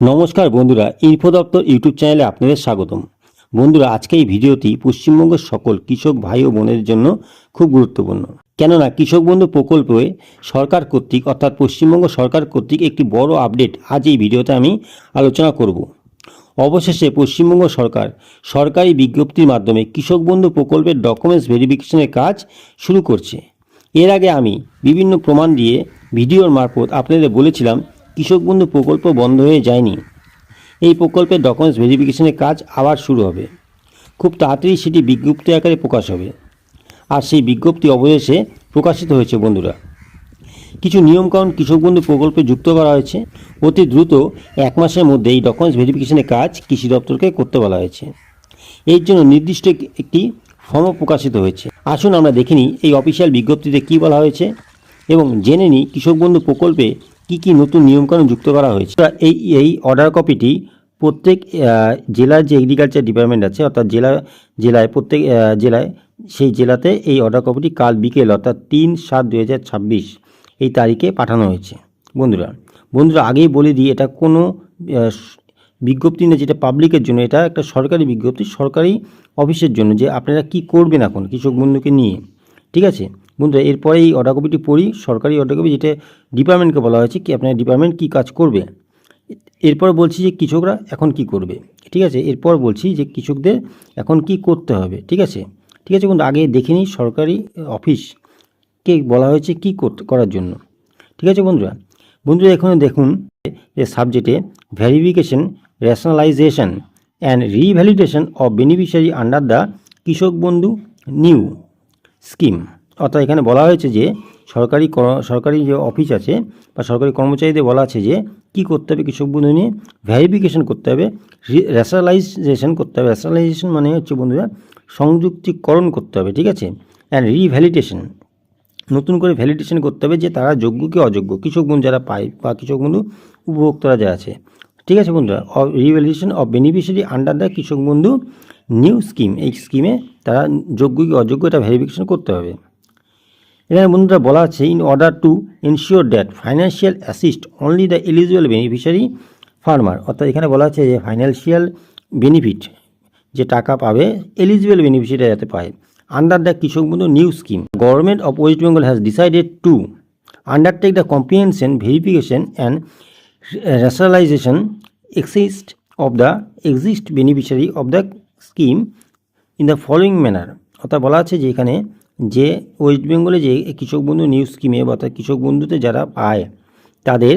নমস্কার বন্ধুরা, ইনফো দপ্তর ইউটিউব চ্যানেলে আপনাদের স্বাগতম। বন্ধুরা, আজকে এই ভিডিওটি পশ্চিমবঙ্গের সকল কৃষক ভাই ও বোনের জন্য খুব গুরুত্বপূর্ণ। কেননা কৃষক বন্ধু প্রকল্পে সরকার কর্তৃক অর্থাৎ পশ্চিমবঙ্গ সরকার কর্তৃক একটি বড় আপডেট আজ এই ভিডিওতে আমি আলোচনা করব। অবশেষে পশ্চিমবঙ্গ সরকার সরকারি বিজ্ঞপ্তির মাধ্যমে কৃষক বন্ধু প্রকল্পের ডকুমেন্টস ভেরিফিকেশনের কাজ শুরু করছে। এর আগে আমি বিভিন্ন প্রমাণ দিয়ে ভিডিওর মারফত আপনাদের বলেছিলাম কৃষক বন্ধু প্রকল্প বন্ধ হয়ে যায়নি। এই প্রকল্পের ডকুমেন্টস ভেরিফিকেশনের কাজ আবার শুরু হবে। খুব তাড়াতাড়ি সেটি বিজ্ঞপ্তি আকারে প্রকাশ হবে। আর সেই বিজ্ঞপ্তি অবশেষে প্রকাশিত হয়েছে বন্ধুরা। কিছু নিয়মকানুন কৃষক বন্ধু প্রকল্পে যুক্ত করা হয়েছে। অতি দ্রুত 1 মাসের মধ্যে এই ডকুমেন্টস ভেরিফিকেশনের কাজ কৃষি দপ্তরকে করতে বলা হয়েছে। এর জন্য নির্দিষ্ট একটি ফর্মও প্রকাশিত হয়েছে। আসুন আমরা দেখে নিই এই অফিসিয়াল বিজ্ঞপ্তিতে কী বলা হয়েছে এবং জেনে নিই কৃষক বন্ধু প্রকল্পে কি নতুন নিয়মকানুন যুক্ত করা হয়েছে। এই অর্ডার কপিটি প্রত্যেক জেলার যে এগ্রিকালচার ডিপার্টমেন্ট আছে অর্থাৎ জেলায় প্রত্যেক জেলায় সেই জেলাতে এই অর্ডার কপিটি কাল বিকেল অর্থাৎ 3/7/2026 এই তারিখে পাঠানো হয়েছে। বন্ধুরা আগেই বলে দিই, এটা কোনো বিজ্ঞপ্তি না, যেটা পাবলিকের জন্য। এটা একটা সরকারি বিজ্ঞপ্তি, সরকারি অফিসের জন্য, যে আপনারা কি করবেন এখন কৃষক বন্ধুকে নিয়ে। ঠিক আছে বন্ধুরা, এরপরে এই অর্ডার কপিটি পড়ি। সরকারি অর্ডার কপি, যেটা ডিপার্টমেন্টকে বলা হয়েছে কি আপনার ডিপার্টমেন্ট কী কাজ করবে। এরপর বলছি যে কৃষকরা এখন কি করবে। ঠিক আছে, এরপর বলছি যে কৃষকদের এখন কি করতে হবে। ঠিক আছে বন্ধু, আগে দেখে নিই সরকারি অফিসকে বলা হয়েছে কি করার জন্য। ঠিক আছে বন্ধুরা, এখানে দেখুন যে সাবজেক্টে verification, rationalisation and revalidation of beneficiary under the কৃষক বন্ধু নিউ স্কিম। অর্থাৎ এখানে বলা হয়েছে যে সরকারি যে অফিস আছে বা সরকারি কর্মচারীদের বলা আছে যে কি করতে হবে কৃষক বন্ধু নিয়ে। ভেরিফিকেশন করতে হবে, রেশনালাইজেশন করতে হবে। রেশনালাইজেশন মানে হচ্ছে বন্ধুরা সংযুক্তিকরণ করতে হবে। ঠিক আছে, অ্যান্ড রিভ্যালিডেশন, নতুন করে ভ্যালিডেশন করতে হবে যে তারা যোগ্য কি অযোগ্য, কৃষক বন্ধু যারা পায় বা কৃষক বন্ধু উপভোক্তারা যারা আছে। ঠিক আছে বন্ধুরা, revalidation of beneficiary under the কৃষক বন্ধু নিউ স্কিম, এই স্কিমে তারা যোগ্য কি অযোগ্য এটা ভেরিফিকেশন করতে হবে। এখানে বন্ধুরা বলা আছে in order to ensure that financial assist only the eligible beneficiary farmer. অর্থাৎ এখানে বলা আছে যে ফাইন্যান্সিয়াল বেনিফিট যে টাকা পাবে এলিজিবল বেনিফিশিয়ারি যাতে পায় আন্ডার দ্য কৃষক Bandhu new scheme. Government of West Bengal has decided to undertake the comprehension verification and rationalisation exist of the exist beneficiary of the scheme in the following manner। অর্থাৎ বলা আছে যে এখানে যে ওয়েস্ট বেঙ্গলে যে কৃষক বন্ধু নিউ স্কিমে বা কৃষক বন্ধুতে যারা পায় তাদের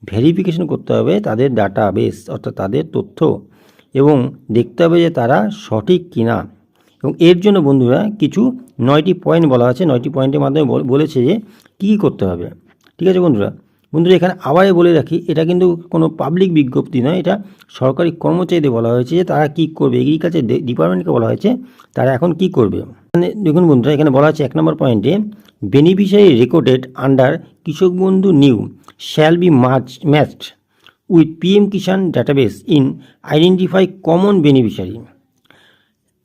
ভেরিফিকেশন করতে হবে, তাদের ডাটাবেস অর্থাৎ তাদের তথ্য, এবং দেখতে হবে যে তারা সঠিক কিনা। এবং এর জন্য বন্ধুরা কিছু 9টি পয়েন্ট বলা আছে। 9টি পয়েন্টের মাধ্যমে বলেছে যে কী করতে হবে। ঠিক আছে বন্ধুরা, এখানে আবারও বলে রাখি, এটা কিন্তু কোনো পাবলিক বিজ্ঞপ্তি নয়, এটা সরকারি কর্মচারীদের বলা হয়েছে যে তারা কী করবে। এগ্রিকালচার ডিপার্টমেন্টকে বলা হয়েছে তারা এখন কি করবে। দেখুন বন্ধুরা, এখানে বলা আছে 1 নম্বর পয়েন্টে beneficiary recorded under Krishak Bandhu new shall be matched with PM Kisan database in identify common beneficiary.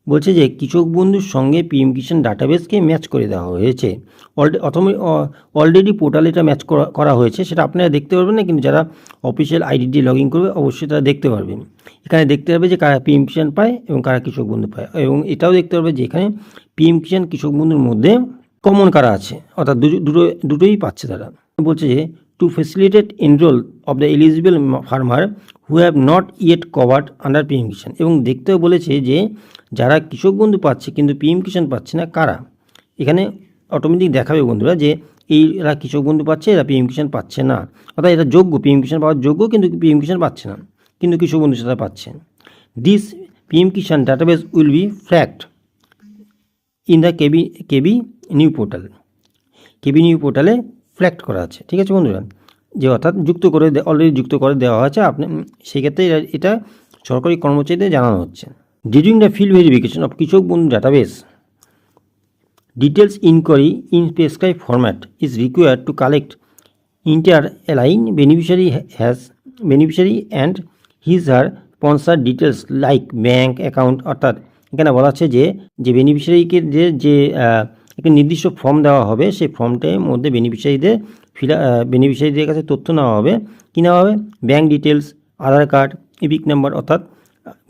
বলছে যে কৃষক বন্ধুর সঙ্গে পিএম কিষাণ ডাটাবেসকে ম্যাচ করে দেওয়া হয়েছে। অলরেডি পোর্টালে এটা ম্যাচ করা হয়েছে, সেটা আপনারা দেখতে পারবেন না, কিন্তু যারা অফিসিয়াল আইডি দিয়ে লগ ইন করবে অবশ্যই তারা দেখতে পারবেন। এখানে দেখতে পারবে যে কারা পিএম কিষাণ পায় এবং কারা কৃষক বন্ধু পায়, এবং এটাও দেখতে পারবে যে এখানে পিএম কিষাণ কৃষক বন্ধুর মধ্যে কমন কারা আছে, অর্থাৎ দুটোই পাচ্ছে তারা। বলছে যে to facilitate enrol of the eligible farmer who have not yet covered under PM Kisan. এবং দেখতেও বলেছে যে যারা কৃষক বন্ধু পাচ্ছে কিন্তু পিএম কিষাণ পাচ্ছে না কারা। এখানে অটোমেটিক দেখাবে বন্ধুরা যে এরা কৃষক বন্ধু পাচ্ছে, এরা পিএম কিষাণ পাচ্ছে না, অর্থাৎ এটা যোগ্য, পিএম কিষাণ পাওয়ার যোগ্য কিন্তু পিএম কিষাণ পাচ্ছে না, কিন্তু কৃষক বন্ধু সেটা পাচ্ছে। This PM Kisan database will be flagged in the KB new portal. KB new পোর্টালে ফ্ল্যাগ করা আছে। ঠিক আছে বন্ধুরা, যে অর্থাৎ অলরেডি যুক্ত করে দেওয়া হয়েছে। আপনি সেক্ষেত্রে এটা সরকারি কর্মচারীদের জানানো হচ্ছে। During the field verification of কৃষক বন্ধু database details inquiry in prescribed format is required to collect inter-align beneficiary and his her sponsor details like bank account। অর্থাৎ এখানে বলা আছে যে বেনিফিশিয়ারিকে যে একটা নির্দিষ্ট ফর্ম দেওয়া হবে, সেই ফর্মটার মধ্যে বেনিফিশিয়ারিদের কাছে তথ্য নেওয়া হবে। কী নেওয়া হবে? ব্যাঙ্ক ডিটেলস, আধার কার্ড, ইপিক নাম্বার অর্থাৎ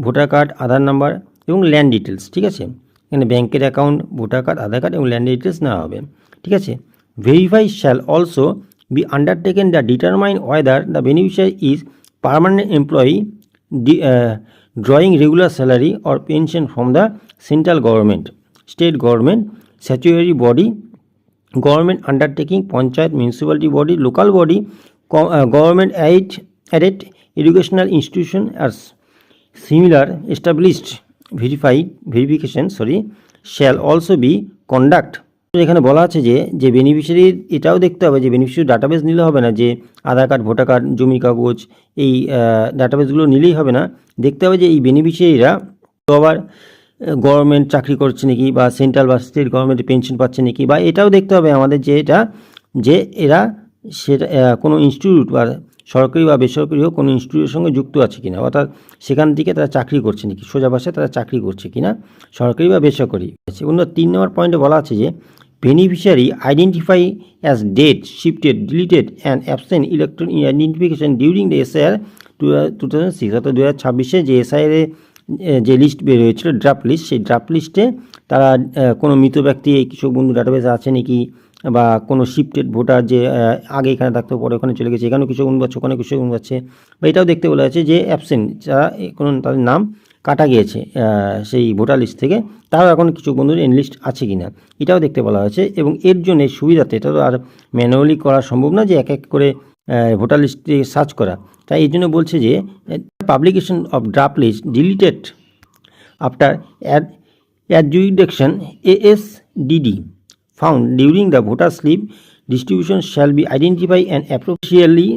ভোটার কার্ড, আধার নাম্বার এবং ল্যান্ড ডিটেলস। ঠিক আছে, এখানে ব্যাংকের অ্যাকাউন্ট, ভোটার কার্ড, আধার কার্ড এবং ল্যান্ড ডিটেলস নেওয়া হবে। ঠিক আছে, verify shall also be undertaken the determine whether the beneficiary is permanent employee drawing regular salary or pension from the central government, state government, statutory body, government undertaking, panchayat, municipality body, local body, government aided educational institution as similar established verification shall also be conduct। এখানে বলা আছে যে বেনিফিশিয়ারির এটাও দেখতে হবে যে beneficiary database নিলে হবে না, যে আধার কার্ড, ভোটার কার্ড, জমি কাগজ, এই ডাটাবেসগুলো নিলেই হবে না। দেখতে হবে যে এই বেনিফিশিয়ারিরা আবার গভর্নমেন্ট চাকরি করছে নাকি, বা সেন্ট্রাল বা স্টেট গভর্নমেন্টের পেনশন পাচ্ছে নাকি, বা এটাও দেখতে হবে আমাদের যে এরা সেটা কোনো ইনস্টিটিউট বা সরকারি বা বেসরকারি হোক কোনো ইনস্টিটিউটের সঙ্গে যুক্ত আছে কিনা, অর্থাৎ সেখান থেকে তারা চাকরি করছে নাকি, সোজা ভাষায় তারা চাকরি করছে কিনা, সরকারি বা বেসরকারি। অন্য 3 নম্বর পয়েন্টে বলা আছে যে beneficiary identify as dead, shifted, deleted and absent electronic identification during the SIR 2006, অর্থাৎ 2026 যে এসআইআর যে লিস্ট বের হয়েছিল, ড্রাফট লিস্ট, সেই ড্রাফট লিস্টে তারা কোনো মৃত ব্যক্তি এই কৃষক বন্ধু ডাটাবেসে আছে নাকি, বা কোনো শিফটেড ভোটার যে আগে এখানে থাকতে পরে ওখানে চলে গেছে, এখানেও কৃষক বন্ধু আছে, ওখানে কৃষক বন্ধু আছে, বা এটাও দেখতে বলা আছে যে অ্যাবসেন্ট, যারা কোনো তাদের নাম কাটা গিয়েছে সেই ভোটার লিস্ট থেকে, তারাও এখন কৃষক বন্ধুর এনলিস্ট আছে কি না, এটাও দেখতে বলা হয়েছে। এবং এর জন্য সুবিধাতে, এটা তো আর ম্যানুয়ালি করা সম্ভব না যে এক এক করে ভোটার লিস্টে সার্চ করা, তাই এই জন্য বলছে যে publication of draft list deleted after adjudication ASDD found during the voter slip distribution shall be identified and appropriately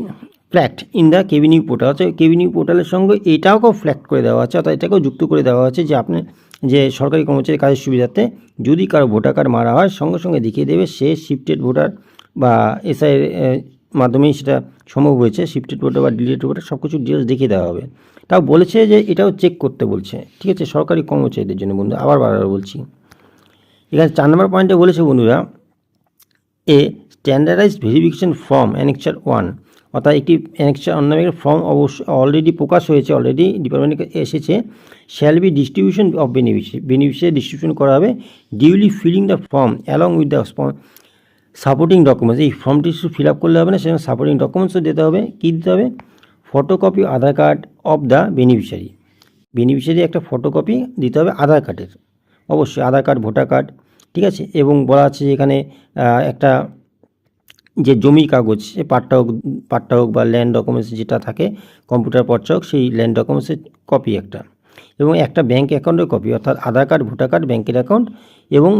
flagged in the কেবিনিউ পোর্টাল। অর্থাৎ কেবিনিউ পোর্টালের সঙ্গে এটাকেও ফ্ল্যাক্ট করে দেওয়া আছে, অর্থাৎ এটাকেও যুক্ত করে দেওয়া আছে যে আপনি যে সরকারি কর্মচারী কাজের সুবিধাতে যদি কারো ভোটার কার্ড মারা হয় সঙ্গে সঙ্গে দেখিয়ে দেবে সে শিফটেড ভোটার বা এসআইয়ের মাধ্যমেই সেটা সম্ভব হয়েছে, শিফটেড ভোটার বা ডিলিটেড ভোটার সব কিছু ডিটেলস দেখিয়ে দেওয়া হবে। তাও বলেছে যে এটাও চেক করতে বলছে। ঠিক আছে, সরকারি কর্মচারীদের জন্য বন্ধু, আবার বারবার বলছি। এখানে 4 নম্বর পয়েন্টে বলেছে বন্ধুরা, এ স্ট্যান্ডার্ডাইজড ভেরিফিকেশন ফর্ম অ্যানেক্সার 1, অর্থাৎ একটি অ্যানেক্সার অন্যান্য ফর্ম অবশ্য অলরেডি প্রকাশ হয়েছে, অলরেডি ডিপার্টমেন্টে এসেছে। Shall be distribution of beneficiary distribution করা হবে, duly filling the form along with the supporting documents. এই ফর্মটি শুধু ফিল আপ করলে হবে না, সেখানে সাপোর্টিং ডকুমেন্টসও দিতে হবে। কী দিতে হবে? Photocopy Aadhaar card of the beneficiary একটা ফটোকপি দিতে হবে আধার কার্ডের, অবশ্যই আধার কার্ড, ভোটার কার্ড। ঠিক আছে, এবং বলা আছে যে এখানে একটা যে জমি কাগজ, সে পাট্টা হোক বা ল্যান্ড ডকুমেন্টস যেটা থাকে কম্পিউটার পর্চা হোক, সেই ল্যান্ড ডকুমেন্টসের কপি একটা, এবং একটা ব্যাঙ্ক অ্যাকাউন্টের কপি, অর্থাৎ আধার কার্ড, ভোটার কার্ড, ব্যাঙ্কের অ্যাকাউন্ট এবং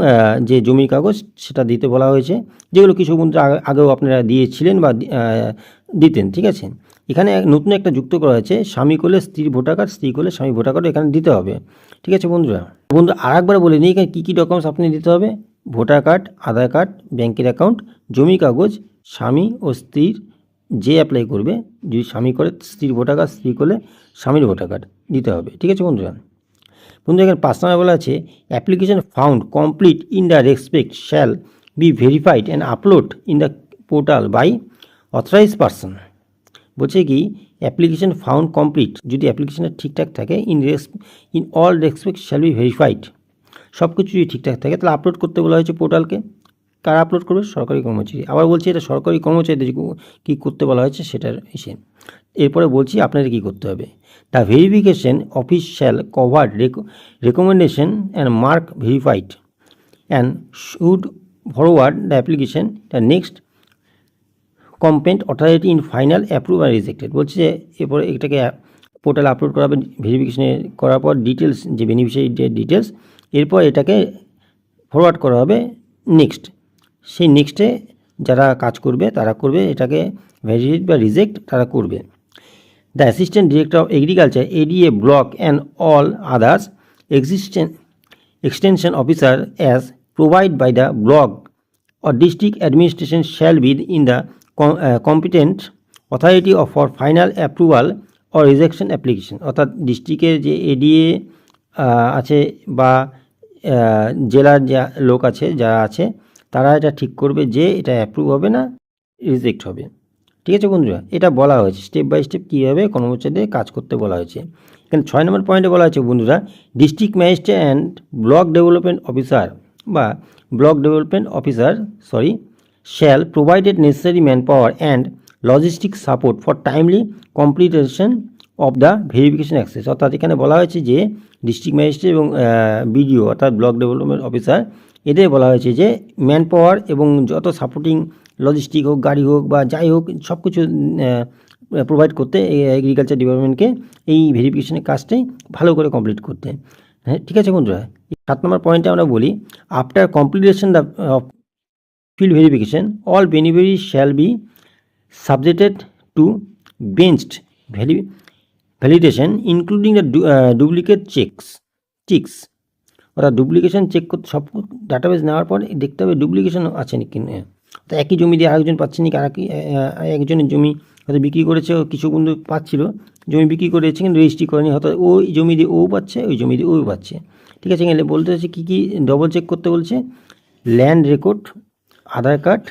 যে জমি কাগজ সেটা দিতে বলা হয়েছে, যেগুলো কিছু বন্ধু আগেও আপনারা দিয়েছিলেন বা দিতেন। ঠিক আছে, এখানে নতুন একটা যুক্ত করা হয়েছে, স্বামী করলে স্ত্রীর ভোটার কার্ড, স্ত্রী করলে স্বামী ভোটার কার্ড এখানে দিতে হবে। ঠিক আছে বন্ধুরা, আরেকবার বলে নিই এখানে কী কী ডকুমেন্টস আপনি দিতে হবে: ভোটার কার্ড, আধার কার্ড, ব্যাঙ্কের অ্যাকাউন্ট, জমি কাগজ, স্বামী ও স্ত্রীর যে অ্যাপ্লাই করবে, যদি স্বামী করে স্ত্রীর ভোটার কার্ড, স্ত্রী করলে স্বামীর ভোটার কার্ড দিতে হবে। ঠিক আছে বন্ধুরা, এখানে 5 নম্বরে বলা আছে application found complete in the respect shall be verified and upload in the portal by authorise person. বলছে কি অ্যাপ্লিকেশন ফাউন্ড কমপ্লিট, যদি অ্যাপ্লিকেশনটা ঠিকঠাক থাকে, in all respect shall be verified, সব কিছু যদি ঠিকঠাক থাকে তাহলে আপলোড করতে বলা হয়েছে পোর্টালকে। কারা আপলোড করবে? সরকারি কর্মচারী। আবার বলছি এটা সরকারি কর্মচারীদের কী করতে বলা হয়েছে সেটার এসে। এরপরে বলছি আপনাদের কী করতে হবে। The verification office shall cover recommendation and mark verified and should forward the application the next competent authority in final approve or rejected. বলছে যে এরপরে এটাকে পোর্টালে আপলোড করা হবে, ভেরিফিকেশন করার পর ডিটেলস, যে বেনিফিশিয়ারি ডিটেলস, এরপর এটাকে ফরওয়ার্ড করা হবে নেক্সট, সেই নেক্সটে যারা কাজ করবে তারা করবে, এটাকে ভ্যালিডেট বা রিজেক্ট তারা করবে। The assistant director of agriculture ADA block and all others extension officer as provide by the block or district administration shall be in the competent authority for final approval or rejection application। অর্থাৎ ডিস্ট্রিক্টের যে ADA আছে বা জেলার যে লোক আছে, যারা আছে, তারা এটা ঠিক করবে যে এটা অ্যাপ্রুভ হবে না রিজেক্ট হবে। ঠিক আছে বন্ধুরা, এটা বলা হয়েছে স্টেপ বাই স্টেপ কীভাবে কর্মচারীদের কাজ করতে বলা হয়েছে। এখানে 6 নম্বর পয়েন্টে বলা হয়েছে বন্ধুরা, district magistrate and block development officer বা block development officer shall provided necessary manpower and logistic support for timely completion of the verification access। অর্থাৎ এখানে বলা হয়েছে যে ডিস্ট্রিক্ট ম্যাজিস্ট্রেট এবং বিডিও অর্থাৎ ব্লক ডেভেলপমেন্ট অফিসার এদের বলা হয়েছে যে ম্যান পাওয়ার এবং যত সাপোর্টিং লজিস্টিক হোক, গাড়ি হোক বা যাই হোক সব কিছু প্রোভাইড করতে এগ্রিকালচার ডিপার্টমেন্টকে এই ভেরিফিকেশনের কাজটাই ভালো করে কমপ্লিট করতে। হ্যাঁ, ঠিক আছে বন্ধুরা। 7 নম্বর পয়েন্টে আমরা বলি, after completion the field verification, all beneficiaries shall be subjected to benched validation including the duplicate checks অর্থাৎ ডুপ্লিকেশন চেক করতে সব ডাটাবেস নেওয়ার পর দেখতে হবে ডুপ্লিকেশন আছে নাকি। তো একই জমি দিয়ে আরেকজন পাচ্ছে নাকি, একজনের জমি হয়তো বিক্রি করেছে, কিছু বন্ধু পাচ্ছিল জমি বিক্রি করেছে কিন্তু রেজিস্ট্রি করেনি, হয়তো ওই জমি দিয়ে ও পাচ্ছে, ওই জমি দিয়ে ও পাচ্ছে। ঠিক আছে, এখানে বলতে হচ্ছে কী কী ডবল চেক করতে বলছে, land record, Aadhaar card,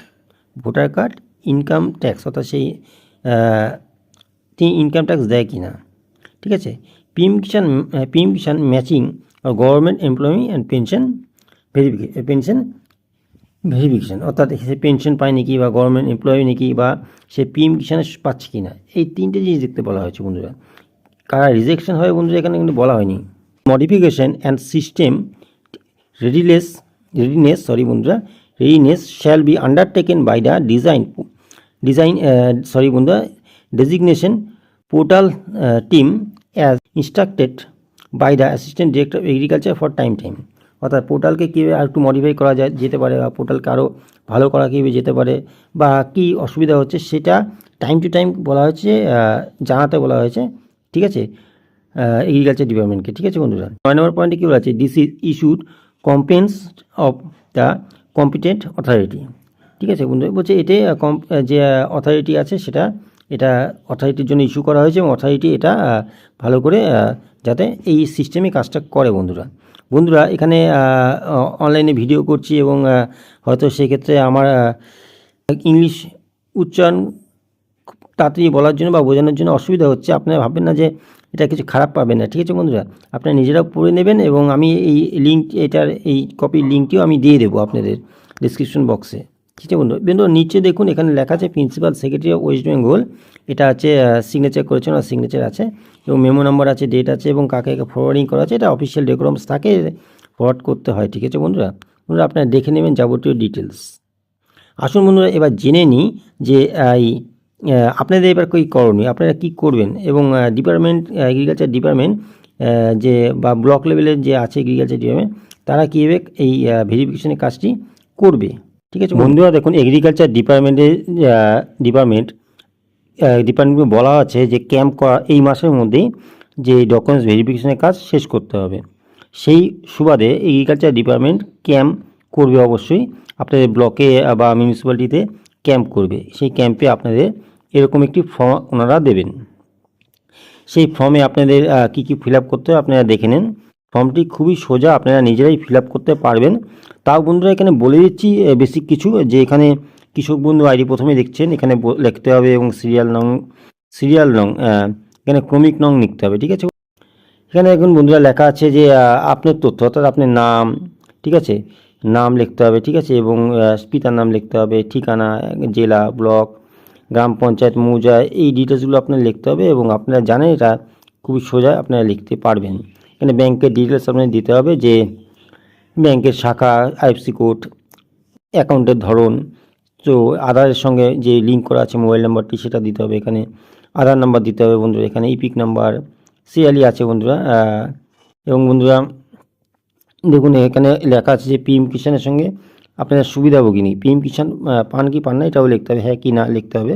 voter card, income tax অর্থাৎ সেই তিনি ইনকাম ট্যাক্স দেয় কি না। ঠিক আছে, PM Kisan matching government employee and pension verification অর্থাৎ সে পেনশন পায় নাকি বা গভর্নমেন্ট এমপ্লয়ি নাকি বা সে পিএম কিষাণে পাচ্ছে কি না, এই 3টে জিনিস দেখতে বলা হয়েছে বন্ধুরা। কারা রিজেকশন হয় বন্ধুরা এখানে কিন্তু বলা হয়নি। Modification and system readiness shall be undertaken by the designation portal team as instructed by the assistant director of agriculture for time। অর্থাৎ পোর্টালকে কীভাবে আর একটু মডিফাই করা যেতে পারে বা পোর্টালকে আরও ভালো করা কীভাবে যেতে পারে বা কী অসুবিধা হচ্ছে সেটা টাইম টু টাইম বলা হয়েছে, জানাতে বলা হয়েছে। ঠিক আছে, এগ্রিকালচার ডিপার্টমেন্টকে। ঠিক আছে বন্ধুরা, 9 নম্বর পয়েন্টে কী বলা আছে, this is issued compliance of the competent authority. ঠিক আছে বন্ধু, বলছে এতে যে অথরিটি আছে সেটা এটা অথরিটির জন্য ইস্যু করা হয়েছে এবং অথরিটি এটা ভালো করে যাতে এই সিস্টেমে কাজটা করে বন্ধুরা এখানে অনলাইনে ভিডিও করছি এবং হয়তো সেক্ষেত্রে আমার ইংলিশ উচ্চারণ তাড়াতাড়ি বলার জন্য বা বোঝানোর জন্য অসুবিধা হচ্ছে। আপনারা ভাববেন না যে এটা কিছু খারাপ পাবেন না। ঠিক আছে বন্ধুরা, আপনারা নিজেরাও পড়ে নেবেন এবং আমি এই লিঙ্ক এই কপির লিঙ্কটিও আমি দিয়ে দেবো আপনাদের ডিসক্রিপশন বক্সে। ঠিক আছে বন্ধুরা, নিচে দেখুন এখানে লেখা আছে principal secretary of West Bengal, এটা আছে সিগনেচার করেছেন আর সিগনেচার আছে এবং মেমো নাম্বার আছে, ডেট আছে এবং কাকে ফরওয়ার্ডিং করা আছে, এটা অফিসিয়াল ডকুমেন্টস থাকে, ফরওয়ার্ড করতে হয়। ঠিক আছে বন্ধুরা, আপনারা দেখে নেবেন যাবতীয় ডিটেলস। আসুন বন্ধুরা এবার জেনে নিই যে আপনাদের এবার কী করণীয়, আপনারা কী করবেন এবং ডিপার্টমেন্ট এগ্রিকালচার ডিপার্টমেন্ট যে বা ব্লক লেভেলের যে আছে এগ্রিকালচার ডিপার্টমেন্ট তারা কীভাবে এই ভেরিফিকেশনের কাজটি করবে। ঠিক আছে বন্ধুরা, দেখুন এগ্রিকালচার ডিপার্টমেন্টে বলা আছে যে ক্যাম্প করা এই মাসের মধ্যেই যে ডকুমেন্টস ভেরিফিকেশনের কাজ শেষ করতে হবে। সেই সুবাদে এগ্রিকালচার ডিপার্টমেন্ট ক্যাম্প করবে, অবশ্যই আপনাদের ব্লকে বা মিউনিসিপ্যালিটিতে ক্যাম্প করবে। সেই ক্যাম্পে আপনাদের এরকম একটি ফর্ম ওনারা দেবেন। সেই ফর্মে আপনাদের কী কী ফিল আপ করতে হবে আপনারা দেখে নেন। ফর্মটি খুবই সোজা, আপনারা নিজেরাই ফিল আপ করতে পারবেন। তাও বন্ধুরা এখানে বলে দিচ্ছি বেসিক কিছু, যে এখানে কৃষক বন্ধু আইডি প্রথমে দেখছেন এখানে লিখতে হবে এবং সিরিয়াল নং এখানে ক্রমিক নং লিখতে হবে। ঠিক আছে, এখানে এখন বন্ধুরা লেখা আছে যে আপনার তথ্য অর্থাৎ আপনার নাম, ঠিক আছে, নাম লিখতে হবে। ঠিক আছে, এবং পিতার নাম লিখতে হবে, ঠিকানা, জেলা, ব্লক, গ্রাম পঞ্চায়েত, মৌজা, এই ডিটেলসগুলো আপনার লিখতে হবে এবং আপনারা জানেন এটা খুবই সোজা, আপনারা লিখতে পারবেন। এখানে ব্যাংকের ডিটেলস আপনার দিতে হবে, যে ব্যাংকের শাখা, আইএফসি কোড, অ্যাকাউন্টের ধরন, তো আধারের সঙ্গে যে লিঙ্ক করা আছে মোবাইল নাম্বারটি সেটা দিতে হবে, এখানে আধার নাম্বার দিতে হবে বন্ধুরা, এখানে ইপিক নাম্বার, সিরিয়ালি আছে বন্ধুরা। এবং বন্ধুরা দেখুন এখানে লেখা আছে যে পিএম কিষাণের সঙ্গে আপনারা সুবিধাভোগী পিএম কিষাণ পান কি পান না এটাও লিখতে হবে, হ্যাঁ কি না লিখতে হবে।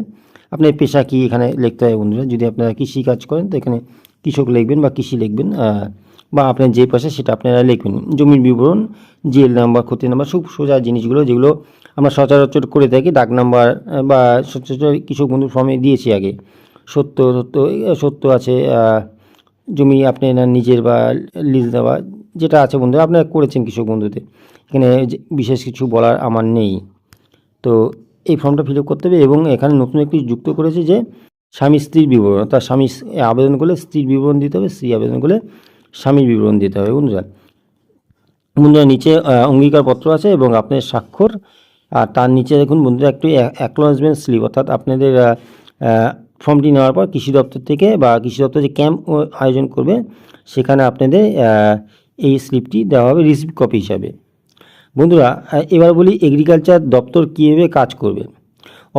আপনার পেশা কি এখানে লিখতে হবে বন্ধুরা, যদি আপনারা কৃষি কাজ করেন তো এখানে কৃষক লিখবেন বা কৃষি লিখবেন, বা আপনার যে পেশা সেটা আপনারা লিখবেন। জমির বিবরণ, জিএল নাম্বার, ক্ষতি নাম্বার, খুব সোজা জিনিসগুলো যেগুলো আমরা সচরাচর করে থাকি। ডাক নাম্বার বা সচরাচর কৃষক বন্ধুর ফর্মে দিয়েছি আগে, সত্য আছে, জমি আপনার নিজের বা লিজ দেওয়া যেটা আছে বন্ধু আপনারা করেছেন কৃষক বন্ধুতে, এখানে বিশেষ কিছু বলার আমার নেই। তো এই ফর্মটা ফিল আপ করতে হবে এবং এখানে নতুন একটি যুক্ত করেছে যে স্বামী স্ত্রীর বিবরণ, অর্থাৎ স্বামী আবেদন করলে স্ত্রীর বিবরণ দিতে হবে, স্ত্রী আবেদন করলে স্বামীর বিবরণ দিতে হবে। বন্ধুরা নিচে অঙ্গীকারপত্র আছে এবং আপনার স্বাক্ষর, আর তার নিচে দেখুন বন্ধুরা একটু অ্যাকনোলেজমেন্ট স্লিপ, অর্থাৎ আপনাদের ফর্মটি নেওয়ার পর কৃষি দপ্তর থেকে বা কৃষি দপ্তর যে ক্যাম্প আয়োজন করবে সেখানে আপনাদের এই স্লিপটি দেওয়া হবে রিসিপ্ট কপি হিসাবে। বন্ধুরা এবার বলি এগ্রিকালচার দপ্তর কীভাবে কাজ করবে।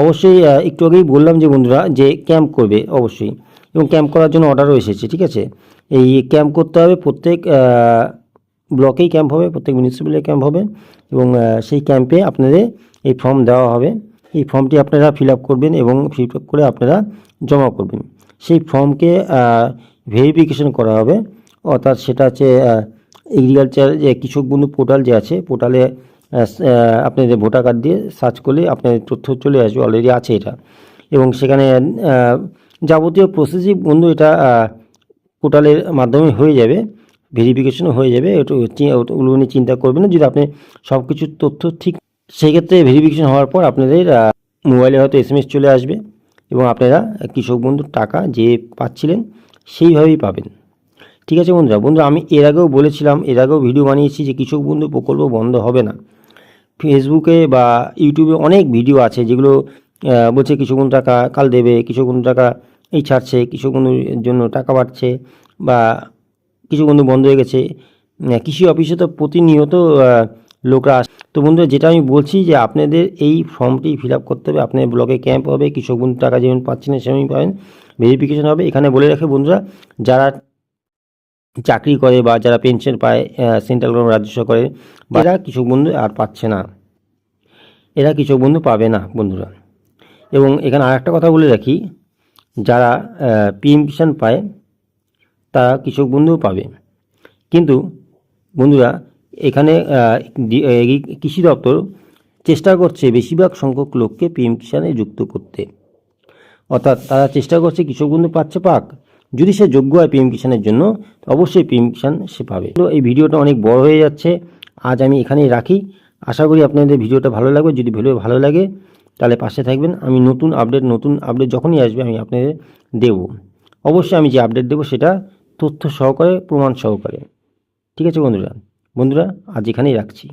অবশ্যই একটু আগেই বললাম যে বন্ধুরা যে ক্যাম্প করবে অবশ্যই, এবং ক্যাম্প করার জন্য অর্ডারও এসেছে, ঠিক আছে। এই ক্যাম্প করতে হবে, প্রত্যেক ব্লকেই ক্যাম্প হবে, প্রত্যেক মিউনিসিপ্যালে ক্যাম্প হবে এবং সেই ক্যাম্পে আপনাদের এই ফর্ম দেওয়া হবে। এই ফর্মটি আপনারা ফিল আপ করবেন এবং ফিল আপ করে আপনারা জমা করবেন। সেই ফর্মকে ভেরিফিকেশন করা হবে, অর্থাৎ সেটা হচ্ছে এগ্রিকালচার যে কৃষক বন্ধু পোর্টাল যে আছে, পোর্টালে আপনাদের ভোটার কার্ড দিয়ে সার্চ করলে আপনাদের তথ্য চলে আসবে, অলরেডি আছে এটা, এবং সেখানে যাবতীয় প্রসেসিং বন্ধু এটা পোর্টালের মাধ্যমে হয়ে যাবে, ভেরিফিকেশনও হয়ে যাবে। ওগুলো নিয়ে চিন্তা করবেন না, যদি আপনি সব কিছুর তথ্য ঠিক, সেই ক্ষেত্রে ভেরিফিকেশন হওয়ার পর আপনাদের মোবাইলে হয়তো SMS চলে আসবে এবং আপনারা কৃষক বন্ধুর টাকা যে পাচ্ছিলেন সেইভাবেই পাবেন। ঠিক আছে বন্ধুরা আমি এর আগেও বলেছিলাম, এর আগেও ভিডিও বানিয়েছি যে কৃষক বন্ধু প্রকল্প বন্ধ হবে না। ফেসবুকে বা ইউটিউবে অনেক ভিডিও আছে যেগুলো বলছে কৃষক বন্ধু টাকা কাল দেবে, কৃষক বন্ধু টাকা এই ছাড়ছে, কৃষক বন্ধুর জন্য টাকা বাড়ছে বা কৃষক বন্ধু বন্ধ হয়ে গেছে। কৃষি অফিসে তো প্রতিনিয়ত লোকরা আসে। তো বন্ধুরা যেটা আমি বলছি যে আপনাদের এই ফর্মটি ফিল আপ করতে হবে, আপনার ব্লকে ক্যাম্প হবে, কৃষক বন্ধু টাকা যেমন পাচ্ছেন সেমনই পাবেন, ভেরিফিকেশন হবে। এখানে বলে রাখে বন্ধুরা, যারা চাকরি করে বা যারা পেনশন পায়, সেন্ট্রাল গভর্নমেন্ট রাজস্ব করে, বা এরা কৃষক বন্ধু আর পাচ্ছে না, এরা কৃষক বন্ধু পাবে না বন্ধুরা। এবং এখানে আরেকটা কথা বলে রাখি, যারা PM কিষাণ পায় তারা কৃষক বন্ধুও পাবে, কিন্তু বন্ধুরা এখানে কৃষি দপ্তর চেষ্টা করছে বেশিরভাগ সংখ্যক লোককে PM কিষাণে যুক্ত করতে, অর্থাৎ তারা চেষ্টা করছে কৃষক বন্ধু পাচ্ছে পাক, যদি সে যোগ্য হয় PM কিষাণের জন্য অবশ্যই PM কিষাণ সে পাবে। তো এই ভিডিওটা অনেক বড় হয়ে যাচ্ছে, আজ আমি এখানেই রাখি। আশা করি আপনাদের ভিডিওটা ভালো লাগবে। যদি ভালো লাগে তাহলে পাশে থাকবেন। আমি নতুন আপডেট যখনই আসবে আমি আপনাদের দেব। অবশ্যই আমি যে আপডেট দেবো সেটা তথ্য সহকারে, প্রমাণ সহকারে। ঠিক আছে বন্ধুরা আজ এখানেই রাখছি।